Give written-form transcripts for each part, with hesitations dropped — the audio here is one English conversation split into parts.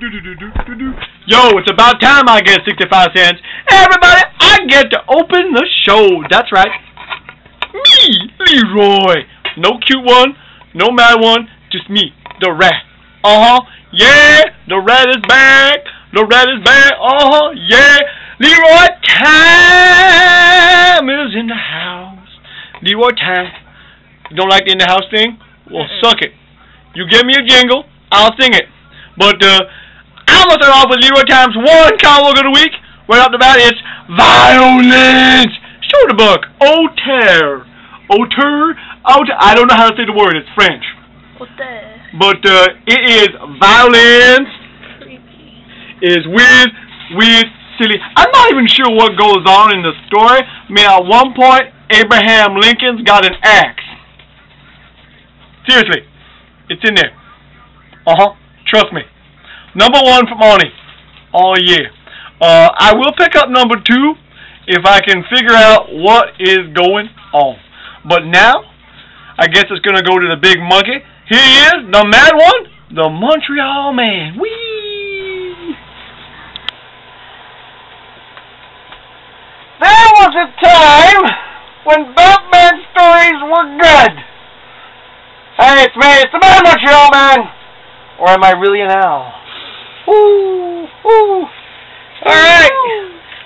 Yo, it's about time I get 65 cents. Everybody, I get to open the show. That's right. Me, Leroy. No cute one, no mad one, just me, the rat. Yeah, the rat is back. The rat is back. Yeah. Leroy time is in the house. Leroy time. You don't like the in the house thing? Well, suck it. You give me a jingle, I'll sing it. But I'm going to start off with Leroy Time's one comic book of the week. Right off the bat, it's Violence. Show the book. Auteur. I don't know how to say the word. It's French. Auteur. But it is Violence. Creepy. Is weird, silly. I'm not even sure what goes on in the story. I mean, at one point, Abraham Lincoln's got an axe. Seriously. It's in there. Trust me. Number 1 from Oni. Oh yeah. I will pick up number 2 if I can figure out what is going on. But now, I guess it's going to go to the big monkey. Here he is, the mad one, the Montreal Man. Whee! There was a time when Batman stories were good. Hey, it's me, it's the Man Montreal Man. Or am I really an owl? Alright.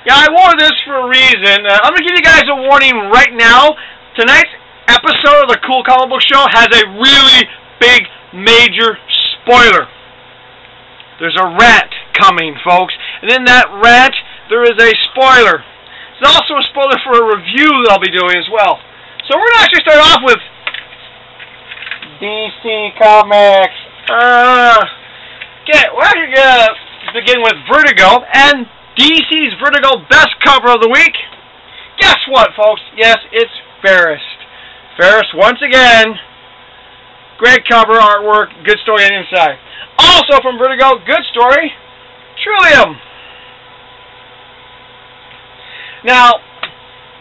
Yeah, I wore this for a reason. I'm going to give you guys a warning right now. Tonight's episode of the Cool Comic Book Show has a really big, major spoiler. There's a rat coming, folks. And in that rat, there is a spoiler. There's also a spoiler for a review that I'll be doing as well. So we're going to actually start off with DC Comics. We're actually going to begin with Vertigo, and DC's Vertigo best cover of the week. Guess what, folks? Yes, it's Ferris. Ferris, once again, great cover artwork, good story on the inside. Also from Vertigo, good story, Trillium. Now,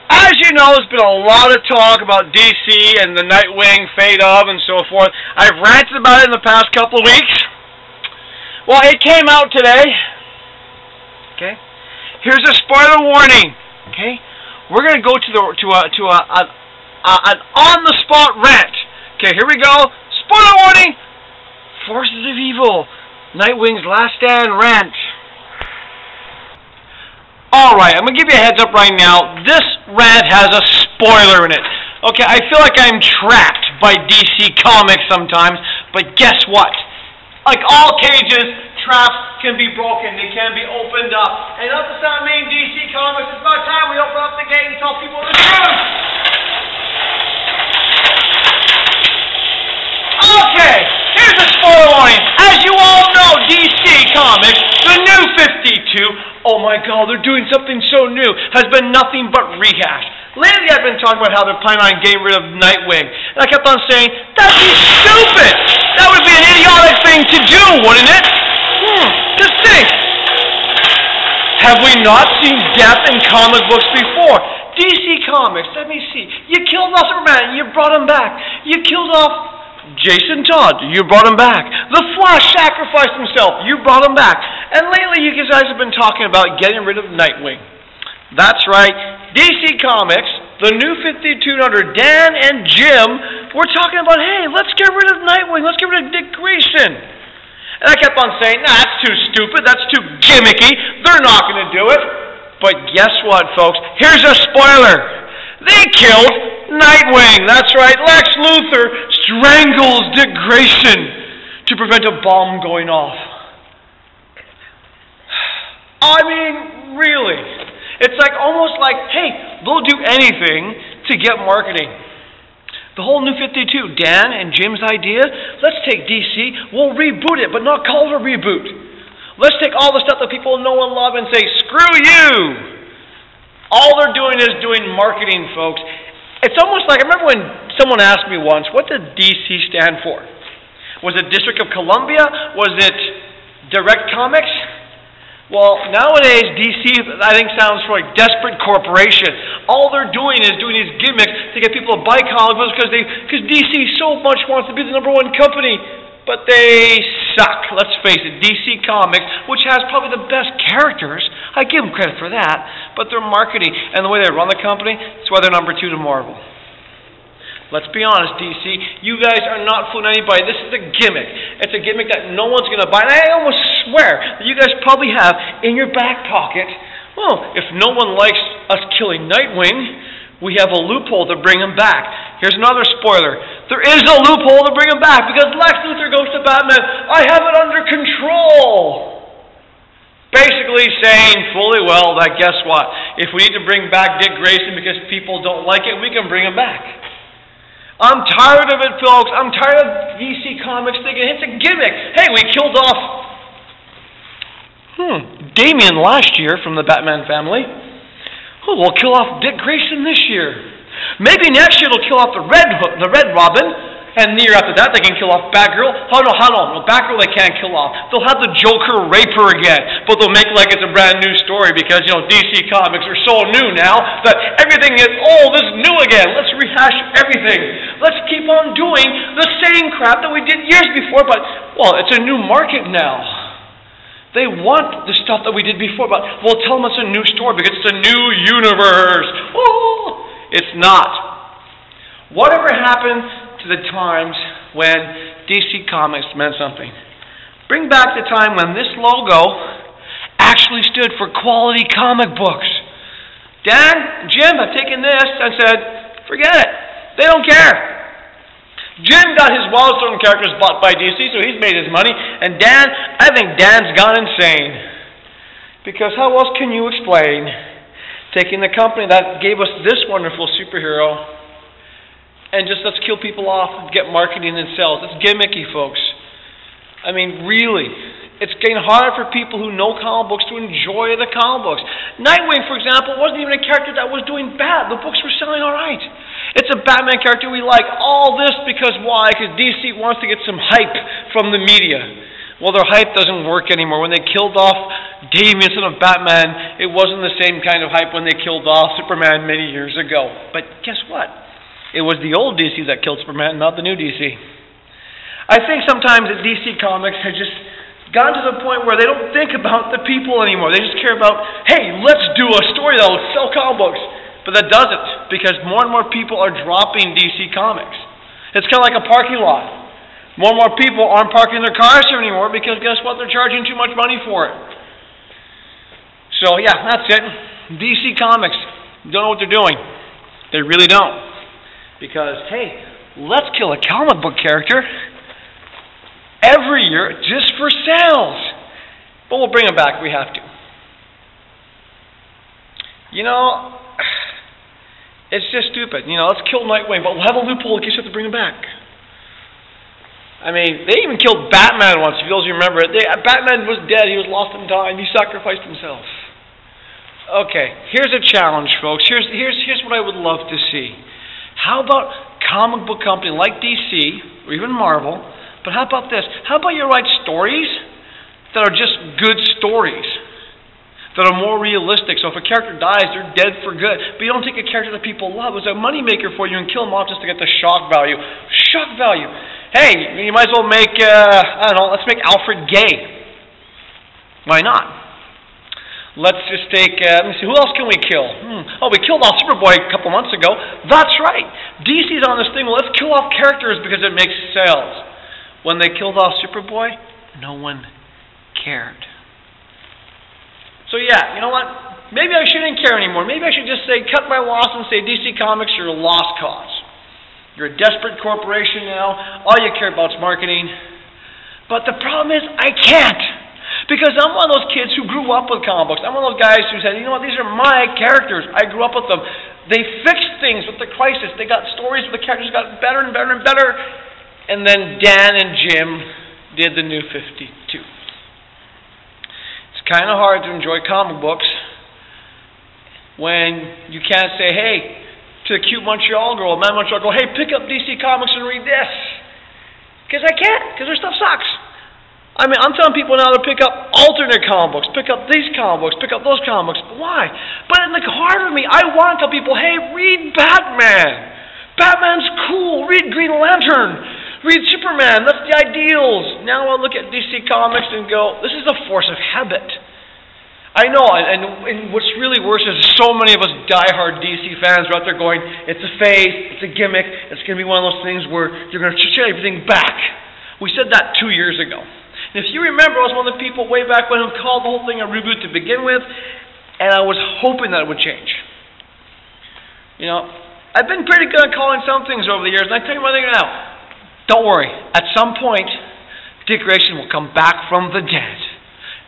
as you know, there's been a lot of talk about DC and the Nightwing fate of and so forth. I've ranted about it in the past couple of weeks. Well, it came out today. Okay, here's a spoiler warning. Okay, we're gonna go to an on-the-spot rant. Okay, here we go. Spoiler warning. Forces of Evil. Nightwing's Last Stand rant. Alright, I'm going to give you a heads up right now. This rant has a spoiler in it. Okay, I feel like I'm trapped by DC Comics sometimes, but guess what? Like all cages, traps can be broken. They can be opened up. And not to sound mean, DC Comics, it's about time we open up the gate and tell people the truth. Okay, here's a spoiler warning. As you all know, DC Comics, the new 52, oh my god, they're doing something so new, has been nothing but rehash. Lately I've been talking about how they're planning on getting rid of Nightwing. And I kept on saying, that'd be stupid! That would be an idiotic thing to do, wouldn't it? Just think. Have we not seen death in comic books before? DC Comics, let me see. You killed off Superman, you brought him back. You killed off Jason Todd, you brought him back. The Flash sacrificed himself, you brought him back. And lately you guys have been talking about getting rid of Nightwing. That's right, DC Comics, the new 52 under Dan and Jim, we're talking about, hey, let's get rid of Nightwing, let's get rid of Dick Grayson. And I kept on saying, nah, that's too stupid, that's too gimmicky, they're not going to do it. But guess what, folks? Here's a spoiler. They killed Nightwing. That's right, Lex Luthor strangles Dick Grayson to prevent a bomb going off. I mean, really. It's like almost like, hey, they'll do anything to get marketing. The whole new 52, Dan and Jim's idea, let's take DC, we'll reboot it, but not call it a reboot. Let's take all the stuff that people know and love and say, screw you! All they're doing is doing marketing, folks. It's almost like, I remember when someone asked me once, what did DC stand for? Was it District of Columbia? Was it Direct Comics? Well, nowadays, DC, I think, sounds for like Desperate Corporation. All they're doing is doing these gimmicks to get people to buy comic books because DC so much wants to be the #1 company, but they suck. Let's face it, DC Comics, which has probably the best characters, I give them credit for that, but their marketing and the way they run the company, it's why they're number 2 to Marvel. Let's be honest, DC, you guys are not fooling anybody. This is a gimmick. It's a gimmick that no one's going to buy. And I almost swear that you guys probably have in your back pocket, well, if no one likes us killing Nightwing, we have a loophole to bring him back. Here's another spoiler. There is a loophole to bring him back because Lex Luthor goes to Batman, I have it under control. Basically saying fully well that guess what? If we need to bring back Dick Grayson because people don't like it, we can bring him back. I'm tired of it, folks. I'm tired of DC Comics thinking it's a gimmick. Hey, we killed off Damian last year from the Batman family. Oh, we'll kill off Dick Grayson this year. Maybe next year they'll kill off the Red Robin, and the year after that they can kill off Batgirl. Oh no, Batgirl they can't kill off. They'll have the Joker rape her again, but they'll make it like it's a brand new story because, you know, DC Comics are so new now that everything is, this is new again. Let's rehash everything. Let's keep on doing the same crap that we did years before, but, well, it's a new market now. They want the stuff that we did before, but we'll tell them it's a new story because it's a new universe. Oh, it's not. Whatever happened to the times when DC Comics meant something? Bring back the time when this logo actually stood for quality comic books. Dan, Jim have taken this and said, forget it. They don't care. Jim got his Wildstorm characters bought by DC, so he's made his money. And Dan, I think Dan's gone insane. Because how else can you explain taking the company that gave us this wonderful superhero and just let's kill people off and get marketing and sales? It's gimmicky, folks. I mean, really. It's getting harder for people who know comic books to enjoy the comic books. Nightwing, for example, wasn't even a character that was doing bad. The books were selling all right. It's a Batman character we like. All this because why? Because DC wants to get some hype from the media. Well, their hype doesn't work anymore. When they killed off Damian instead of Batman, it wasn't the same kind of hype when they killed off Superman many years ago. But guess what? It was the old DC that killed Superman, not the new DC. I think sometimes that DC Comics has just gotten to the point where they don't think about the people anymore. They just care about, hey, let's do a story that will sell comic books. But that doesn't, because more and more people are dropping DC Comics. It's kind of like a parking lot. More and more people aren't parking their cars here anymore because guess what? They're charging too much money for it. So yeah, that's it. DC Comics don't know what they're doing. They really don't. Because, hey, let's kill a comic book character every year just for sales. But we'll bring them back. We have to. You know, it's just stupid. You know, let's kill Nightwing, but we'll have a loophole in case you have to bring him back. I mean, they even killed Batman once, if you remember it. Batman was dead. He was lost in time. He sacrificed himself. Okay, here's a challenge, folks. Here's what I would love to see. How about comic book company like DC, or even Marvel, but how about this? How about you write stories that are just good stories, that are more realistic? So if a character dies, they're dead for good. But you don't take a character that people love. It's a moneymaker for you and kill them off just to get the shock value. Shock value. Hey, you might as well make, I don't know, let's make Alfred gay. Why not? Let's just take, let me see, who else can we kill? Oh, we killed off Superboy a couple months ago. That's right. DC's on this thing, well, let's kill off characters because it makes sales. When they killed off Superboy, no one cared. So yeah, you know what? Maybe I shouldn't care anymore. Maybe I should just say, cut my loss and say, DC Comics, you're a lost cause. You're a desperate corporation now. All you care about is marketing. But the problem is, I can't. Because I'm one of those kids who grew up with comic books. I'm one of those guys who said, you know what, these are my characters. I grew up with them. They fixed things with the Crisis. They got stories where the characters got better and better and better. And then Dan and Jim did the New 52. It's kind of hard to enjoy comic books when you can't say, hey, to the cute Montreal girl, Mad Montreal girl, hey, pick up DC Comics and read this. Because I can't, because their stuff sucks. I mean, I'm telling people now to pick up alternate comic books, pick up these comic books, pick up those comic books. But why? But in the heart of me, I want to tell people, hey, read Batman. Batman's cool. Read Green Lantern. Read Superman, that's the ideals. Now I look at DC Comics and go, this is a force of habit. I know, and what's really worse is so many of us diehard DC fans are out there going, it's a phase, it's a gimmick, it's going to be one of those things where you're going to shut everything back. We said that 2 years ago. And if you remember, I was one of the people way back when who called the whole thing a reboot to begin with, and I was hoping that it would change. You know, I've been pretty good at calling some things over the years, and I tell you one thing now, don't worry, at some point, Discretion will come back from the dead.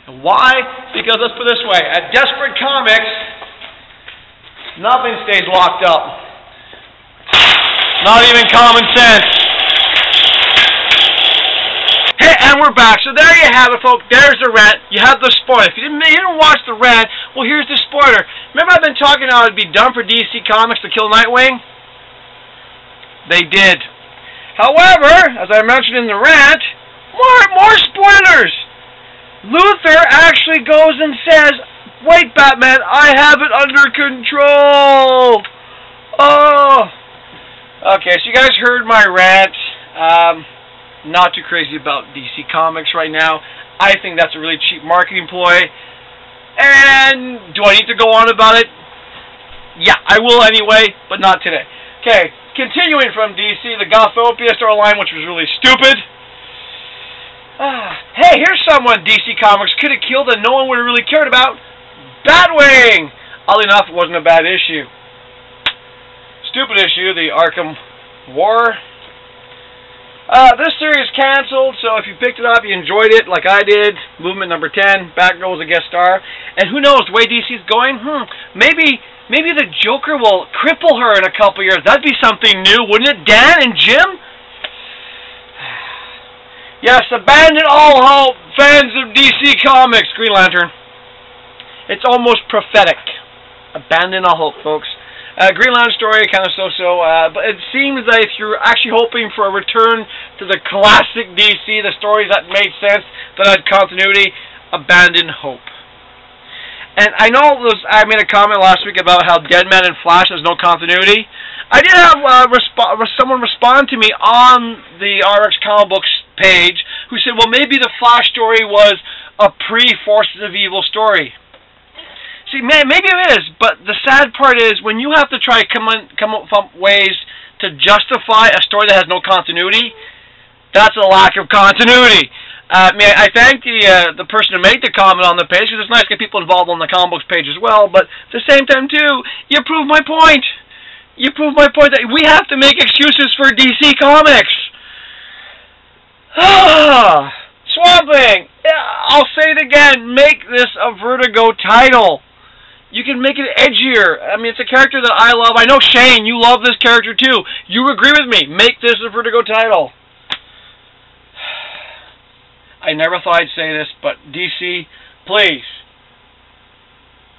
And why? Because let's put it this way, at Desperate Comics, nothing stays locked up. Not even common sense. Hey, and we're back. So there you have it, folks. There's the rant. You have the spoiler. If you didn't watch the rant, well, here's the spoiler. Remember I've been talking how it'd be dumb for DC Comics to kill Nightwing? They did. However, as I mentioned in the rant, more spoilers. Luthor actually goes and says, wait, Batman, I have it under control. Oh. Okay, so you guys heard my rant. Not too crazy about DC Comics right now. I think that's a really cheap marketing ploy. And do I need to go on about it? Yeah, I will anyway, but not today. Okay, continuing from DC, the Gothopia storyline, which was really stupid. Hey, here's someone DC Comics could have killed and no one would have really cared about. Batwing! Oddly enough, it wasn't a bad issue. Stupid issue, the Arkham War. This series canceled, so if you picked it up, you enjoyed it like I did. Movement number 10, Batgirl was a guest star. And who knows, the way DC's going, maybe the Joker will cripple her in a couple years. That'd be something new, wouldn't it, Dan and Jim? Yes, abandon all hope, fans of DC Comics. Green Lantern. It's almost prophetic. Abandon all hope, folks. Green Lantern story, kind of so-so, but it seems that if you're actually hoping for a return to the classic DC, the stories that made sense, that had continuity, abandon hope. And I know I made a comment last week about how Deadman and Flash has no continuity. I did have someone respond to me on the RX Comic Books page who said, well, maybe the Flash story was a pre-Forces of Evil story. See, maybe it is, but the sad part is when you have to try to come up with ways to justify a story that has no continuity, that's a lack of continuity. I thank the person who made the comment on the page, because it's nice to get people involved on the comic books page as well, but at the same time, too, you prove my point. You prove my point that we have to make excuses for DC Comics. Swamp Thing. I'll say it again. Make this a Vertigo title. You can make it edgier. I mean, it's a character that I love. I know, Shane, you love this character too. You agree with me. Make this a Vertigo title. I never thought I'd say this, but DC, please,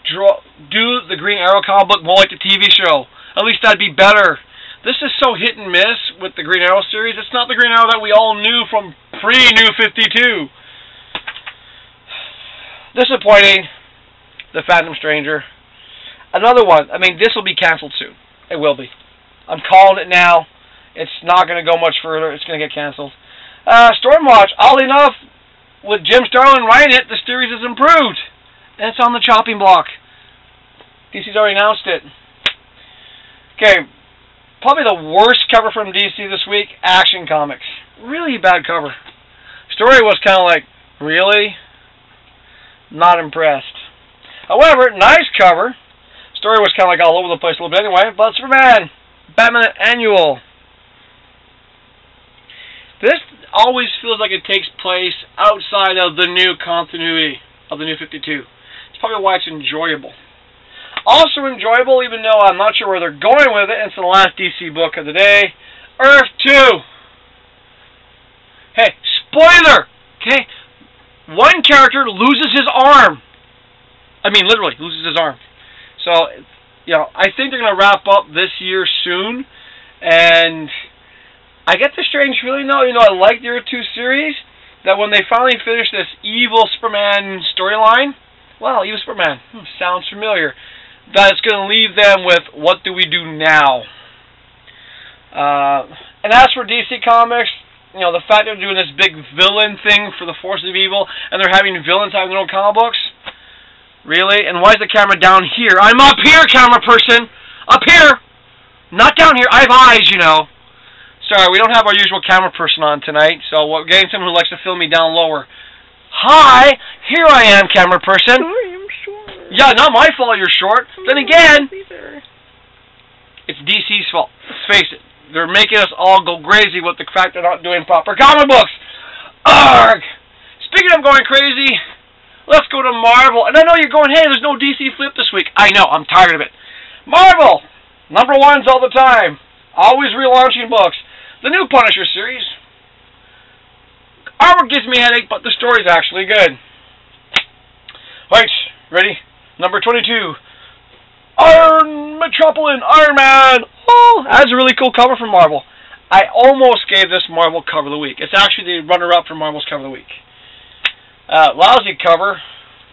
do the Green Arrow comic book more like the TV show. At least that'd be better. This is so hit and miss with the Green Arrow series. It's not the Green Arrow that we all knew from pre-New 52. Disappointing. The Phantom Stranger. Another one. I mean, this will be canceled soon. It will be. I'm calling it now. It's not going to go much further. It's going to get canceled. Stormwatch. Oddly enough, with Jim Starlin writing it, the series has improved. And it's on the chopping block. DC's already announced it. Okay. Probably the worst cover from DC this week, Action Comics. Really bad cover. Story was kind of like, really? Not impressed. However, nice cover. Story was kind of like all over the place a little bit anyway, but Superman, Batman Annual. This always feels like it takes place outside of the new continuity of the New 52. It's probably why it's enjoyable. Also enjoyable, even though I'm not sure where they're going with it, it's the last DC book of the day, Earth 2. Hey, spoiler! Okay, one character loses his arm. I mean, literally, loses his arm. So, you know, I think they're going to wrap up this year soon, and I get the strange feeling, though, you know, I like the Earth 2 series, that when they finally finish this evil Superman storyline, well, evil Superman, sounds familiar, that it's going to leave them with, what do we do now? And as for DC Comics, you know, the fact they're doing this big villain thing for the forces of evil, and they're having villains having their own comic books. Really? And why is the camera down here? I'm up here, camera person! Up here! Not down here. I have eyes, you know. Sorry, we don't have our usual camera person on tonight, so we're getting someone who likes to film me down lower. Hi! Here I am, camera person. Sorry, I'm short. Yeah, not my fault you're short. Then again, it's DC's fault. Let's face it. They're making us all go crazy with the fact they're not doing proper comic books. Arrgh! Speaking of going crazy, let's go to Marvel. And I know you're going, hey, there's no DC flip this week. I know, I'm tired of it. Marvel! #1s all the time. Always relaunching books. The new Punisher series. Artwork gives me a headache, but the story's actually good. Right, ready? Number 22. Iron Man! Oh, that's a really cool cover from Marvel. I almost gave this Marvel cover of the week. It's actually the runner-up for Marvel's cover of the week. Lousy cover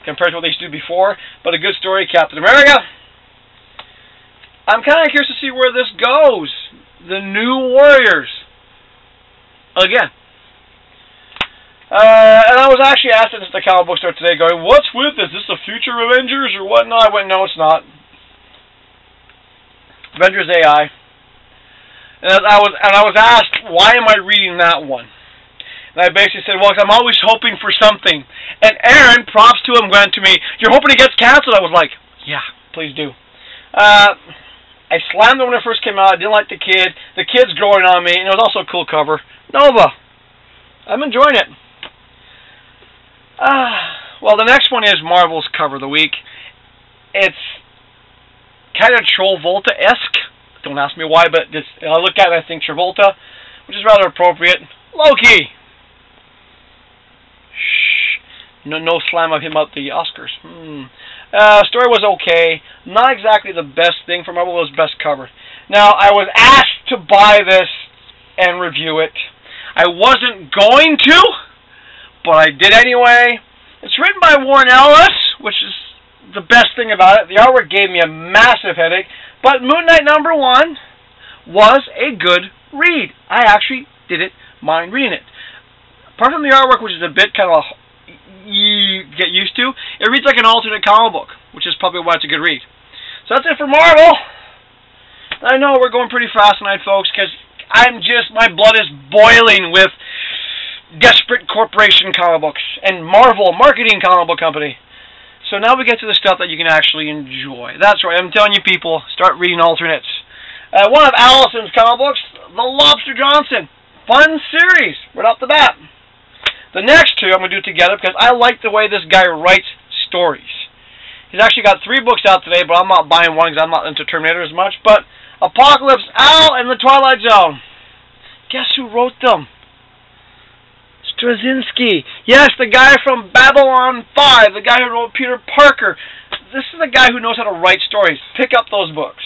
compared to what they used to do before, but a good story, Captain America. I'm kind of curious to see where this goes. The New Warriors. Again. And I was actually asked this at the comic book store today, going, what's with this? Is this the future Avengers or whatnot? I went, no, it's not. Avengers AI. And I was asked, why am I reading that one? And I basically said, well, I'm always hoping for something. And Aaron, props to him, went to me, you're hoping it gets canceled? I was like, yeah, please do. I slammed it when it first came out. I didn't like the kid. The kid's growing on me, and it was also a cool cover. Nova. I'm enjoying it. Well, the next one is Marvel's cover of the week. It's kind of Travolta-esque. Don't ask me why, but just, I look at it and I think Travolta, which is rather appropriate. Loki. Shh. No slam of him at the Oscars. Story was okay. Not exactly the best thing for Marvel. It was best cover. Now, I was asked to buy this and review it. I wasn't going to, but I did anyway. It's written by Warren Ellis, which is the best thing about it. The artwork gave me a massive headache, but Moon Knight #1 was a good read. I actually didn't mind reading it. Apart from the artwork, which is a bit kind of you get used to, it reads like an alternate comic book, which is probably why it's a good read. So that's it for Marvel. I know we're going pretty fast tonight, folks, because my blood is boiling with Desperate Corporation comic books and Marvel Marketing Comic Book Company. So now we get to the stuff that you can actually enjoy. That's right, I'm telling you people, start reading alternates. One of Allison's comic books, The Lobster Johnson. Fun series, right off the bat. The next two I'm going to do together because I like the way this guy writes stories. He's actually got 3 books out today, but I'm not buying one because I'm not into Terminator as much. But Apocalypse, Al, and The Twilight Zone. Guess who wrote them? Straczynski. Yes, the guy from Babylon 5, the guy who wrote Peter Parker. This is a guy who knows how to write stories. Pick up those books.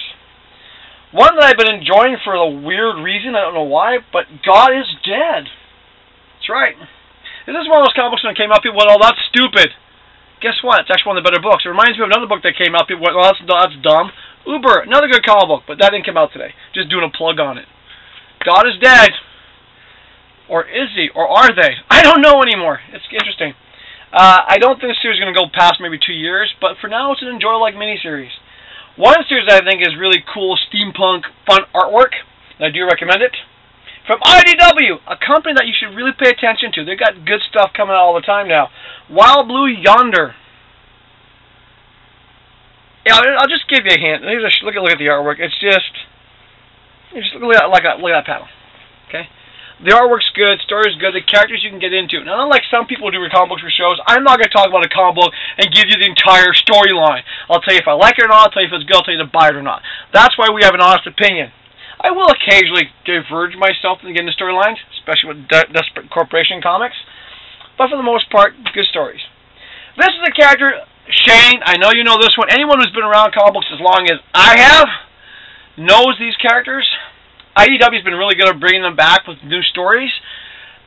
One that I've been enjoying for a weird reason, I don't know why, but God is Dead. That's right. This is one of those comic books that came out, people went, oh, that's stupid. Guess what? It's actually one of the better books. It reminds me of another book that came out, people went, well, that's dumb. Uber, another good comic book, but that didn't come out today. Just doing a plug on it. God is Dead. Or is he? Or are they? I don't know anymore. It's interesting. I don't think the series is going to go past maybe 2 years, but for now it's an enjoyable-like miniseries. One series that I think is really cool, steampunk, fun artwork, and I do recommend it, from IDW, a company that you should really pay attention to. They've got good stuff coming out all the time now. Wild Blue Yonder. Yeah, I'll just give you a hint. Look at the artwork. It's just look at that panel. Okay. The artwork's good, story's good, the characters you can get into. Now, unlike some people who do comic books for shows, I'm not going to talk about a comic book and give you the entire storyline. I'll tell you if I like it or not, I'll tell you if it's good, I'll tell you to buy it or not. That's why we have an honest opinion. I will occasionally diverge myself in getting the storylines, especially with Desperate Corporation comics, but for the most part, good stories. This is a character, Shane, I know you know this one. Anyone who's been around comic books as long as I have knows these characters. IDW's been really good at bringing them back with new stories,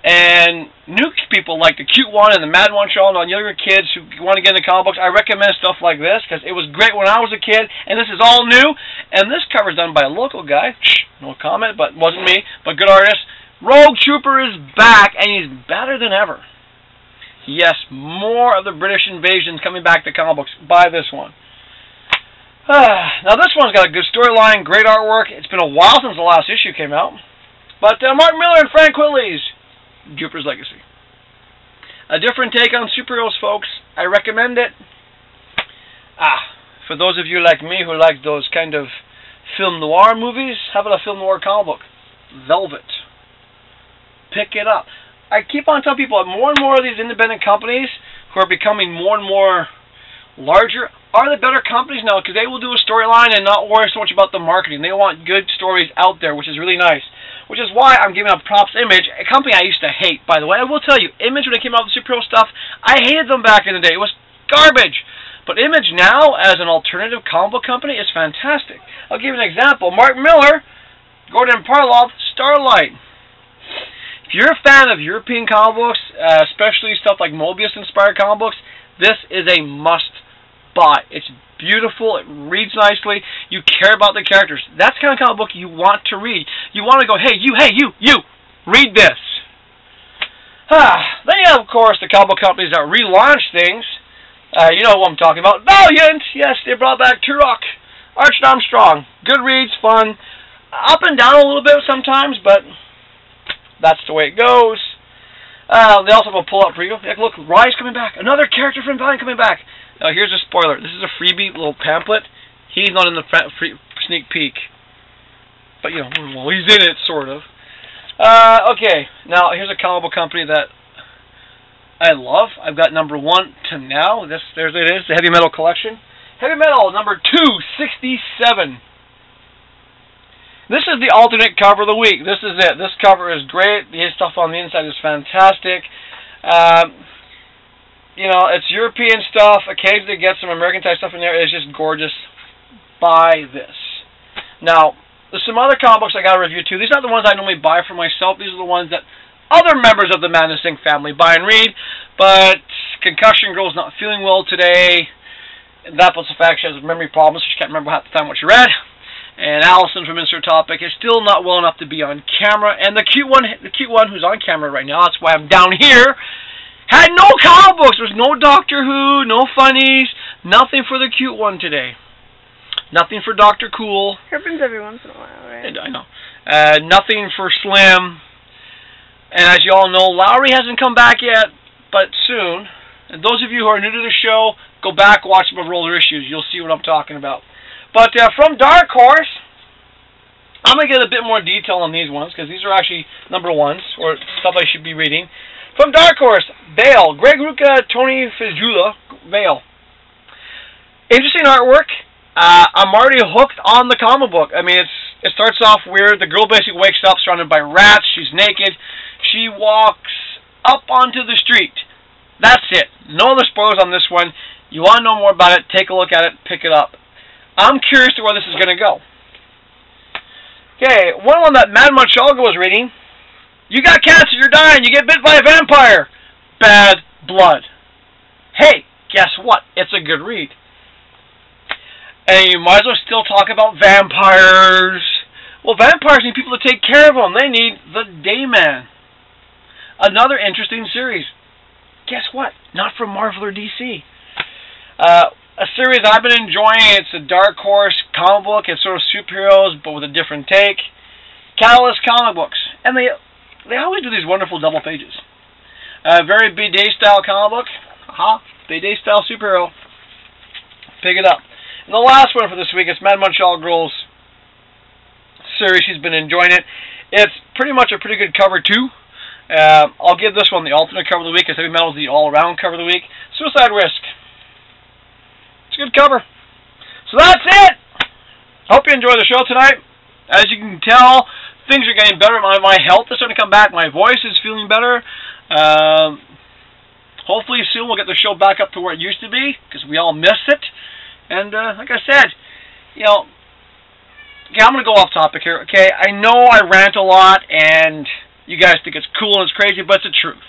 and new people like the Cute One and the Mad One show, and all the younger kids who want to get into comic books, I recommend stuff like this, because it was great when I was a kid, and this is all new, and this cover's done by a local guy, no comment, but wasn't me, but good artist, Rogue Trooper is back, and he's better than ever. Yes, more of the British invasions coming back to comic books. Buy this one. Now this one's got a good storyline, great artwork. It's been a while since the last issue came out. But Mark Millar and Frank Quitely's Jupiter's Legacy. A different take on superheroes, folks. I recommend it. For those of you like me who like those kind of film noir movies, how about a film noir comic book? Velvet. Pick it up. I keep on telling people that more and more of these independent companies who are becoming more and more larger are the better companies now, because they will do a storyline and not worry so much about the marketing. They want good stories out there, which is really nice. Which is why I'm giving up props to Image, a company I used to hate, by the way. I will tell you, Image, when they came out with superhero stuff, I hated them back in the day. It was garbage. But Image now, as an alternative comic book company, is fantastic. I'll give you an example. Mark Millar, Gordon Parloff, Starlight. If you're a fan of European comic books, especially stuff like Mobius-inspired comic books, this is a must-buy. It's beautiful. It reads nicely. You care about the characters. That's the kind of comic book you want to read. You want to go, hey, you, read this. Then you have, of course, the comic book companies that relaunch things. You know what I'm talking about. Valiant! Yes, they brought back Turok. Arch and Armstrong. Good reads, fun. Up and down a little bit sometimes, but that's the way it goes. They also have a pull-up for you. Look, Rise coming back. Another character from Valiant coming back. Now, here's a spoiler. This is a freebie little pamphlet. He's not in the sneak peek. But, you know, well, he's in it, sort of. Okay, now, here's a comic book company that I love. I've got number 1 to now. There it is, the Heavy Metal Collection. Heavy Metal, number 267. This is the alternate cover of the week. This is it. This cover is great. The stuff on the inside is fantastic. You know, it's European stuff. Occasionally get some American-type stuff in there. It's just gorgeous. Buy this. Now, there's some other comic books I got to review, too. These are the ones I normally buy for myself. These are the ones that other members of the Madness Inc. family buy and read. But Concussion Girl's not feeling well today. That plus the fact she has memory problems. She can't remember half the time what she read. And Allison from Insert Topic is still not well enough to be on camera. And the cute one who's on camera right now, that's why I'm down here, had no comic books. There's no Doctor Who, no funnies, nothing for the cute one today. Nothing for Dr. Cool. Happens every once in a while, right? I know. Nothing for Slim. And as you all know, Lowry hasn't come back yet, but soon. And those of you who are new to the show, go back, watch some of Roller Issues. You'll see what I'm talking about. But from Dark Horse, I'm going to get a bit more detail on these ones, because these are actually number 1s, or stuff I should be reading. From Dark Horse, Bale, Greg Rucka, Tony Fizula, Bale. Interesting artwork. I'm already hooked on the comic book. I mean, it starts off weird. The girl basically wakes up surrounded by rats. She's naked. She walks up onto the street. That's it. No other spoilers on this one. You want to know more about it, take a look at it, pick it up. I'm curious to where this is going to go. Okay, one that Mad Munchalga was reading. You got cancer, you're dying, you get bit by a vampire. Bad blood. Hey, guess what? It's a good read. And you might as well still talk about vampires. Well, vampires need people to take care of them. They need the Dayman. Another interesting series. Guess what? Not from Marvel or DC. A series I've been enjoying. It's a Dark Horse comic book. It's sort of superheroes, but with a different take. Catalyst Comic Books. And they always do these wonderful double pages. Very BD style comic book. BD style superhero. Pick it up. And the last one for this week is Mad Munchall Girl's series. She's been enjoying it. It's pretty much a pretty good cover too. I'll give this one the alternate cover of the week, because Heavy Metal is the all-around cover of the week. Suicide Risk. It's a good cover. So that's it. Hope you enjoy the show tonight. As you can tell, things are getting better. My health is starting to come back. My voice is feeling better. Hopefully soon we'll get the show back up to where it used to be, because we all miss it. And like I said, you know, okay, I'm going to go off topic here. Okay, I know I rant a lot, and you guys think it's cool and it's crazy, but it's the truth.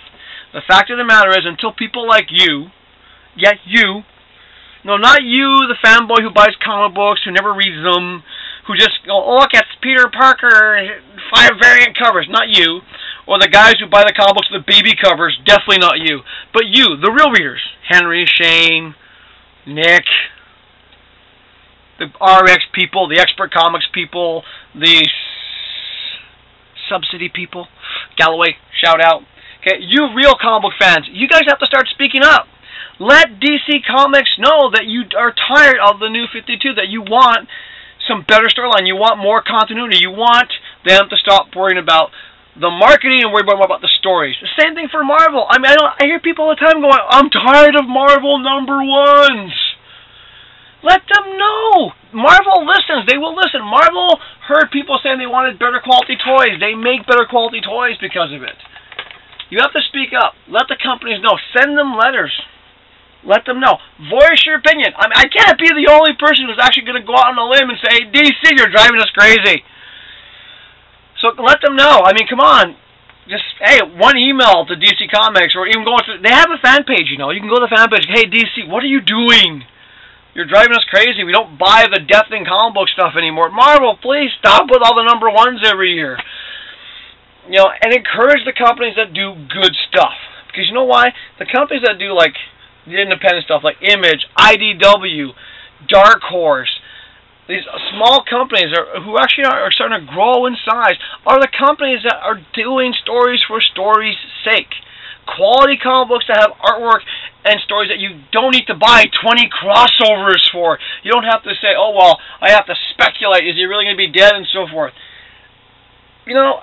The fact of the matter is, until people like you, no, not you, the fanboy who buys comic books, who never reads them, who just go, oh, look, it's Peter Parker 5 variant covers, not you. Or the guys who buy the comic books with the BB covers, definitely not you. But you, the real readers. Henry, Shane, Nick, the RX people, the Expert Comics people, the Subsidy people. Galloway, shout out. Okay, you real comic book fans, you guys have to start speaking up. Let DC Comics know that you are tired of the New 52, that you want some better storyline, you want more continuity, you want them to stop worrying about the marketing and worry more about the stories. The same thing for Marvel. I mean, I hear people all the time going, I'm tired of Marvel #1s. Let them know. Marvel listens. They will listen. Marvel heard people saying they wanted better quality toys. They make better quality toys because of it. You have to speak up. Let the companies know. Send them letters. Let them know. Voice your opinion. I mean, I can't be the only person who's actually going to go out on a limb and say, DC, you're driving us crazy. So let them know. I mean, come on. Just, hey, one email to DC Comics, or even going to, they have a fan page, you know. You can go to the fan page. Hey, DC, what are you doing? You're driving us crazy. We don't buy the deafening comic book stuff anymore. Marvel, please stop with all the #1s every year. You know, and encourage the companies that do good stuff. Because you know why? The companies that do, like, the independent stuff, like Image, IDW, Dark Horse, these small companies who actually are starting to grow in size, are the companies that are doing stories for stories' sake. Quality comic books that have artwork and stories that you don't need to buy 20 crossovers for. You don't have to say, oh, well, I have to speculate. Is he really going to be dead and so forth? You know,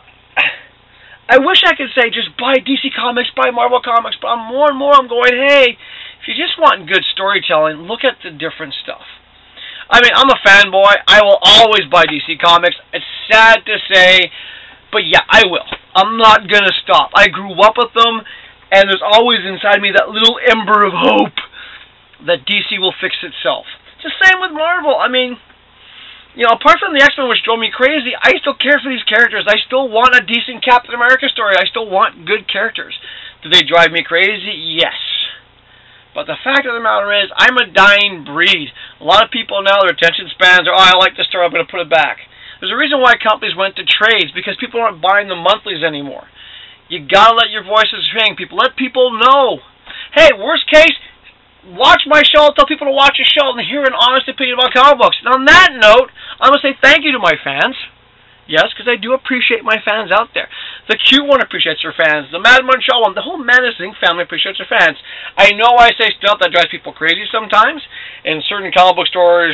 I wish I could say just buy DC Comics, buy Marvel Comics, but more and more I'm going, hey, if you just want good storytelling, look at the different stuff. I mean, I'm a fanboy. I will always buy DC Comics. It's sad to say, but yeah, I will. I'm not going to stop. I grew up with them, and there's always inside me that little ember of hope that DC will fix itself. Just same with Marvel. I mean, you know, apart from the X-Men, which drove me crazy, I still care for these characters. I still want a decent Captain America story. I still want good characters. Do they drive me crazy? Yes. But the fact of the matter is, I'm a dying breed. A lot of people now, their attention spans are, oh, I like this story, I'm going to put it back. There's a reason why companies went to trades, because people aren't buying the monthlies anymore. You got to let your voices ring, people. Let people know. Hey, worst case, watch my show, tell people to watch your show, and hear an honest opinion about comic books. And on that note, I'm going to say thank you to my fans. Yes, because I do appreciate my fans out there. The Cute One appreciates their fans. The Mad Montreal one, the whole Madness Inc. family appreciates their fans. I know I say stuff that drives people crazy sometimes, and certain comic book stores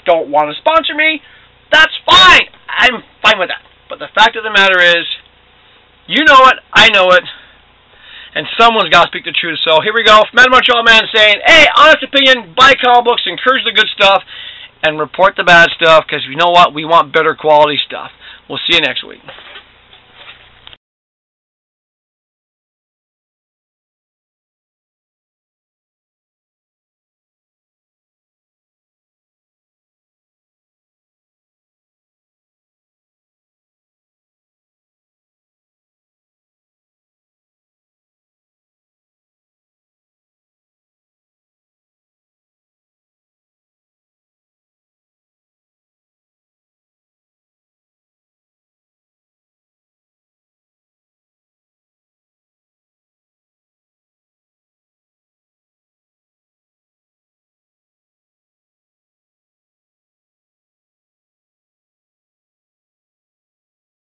don't want to sponsor me. That's fine. I'm fine with that. But the fact of the matter is, you know it, I know it, and someone's got to speak the truth. So here we go. Mad Montreal Man saying, hey, honest opinion, buy comic books, encourage the good stuff, and report the bad stuff, because you know what? We want better quality stuff. We'll see you next week.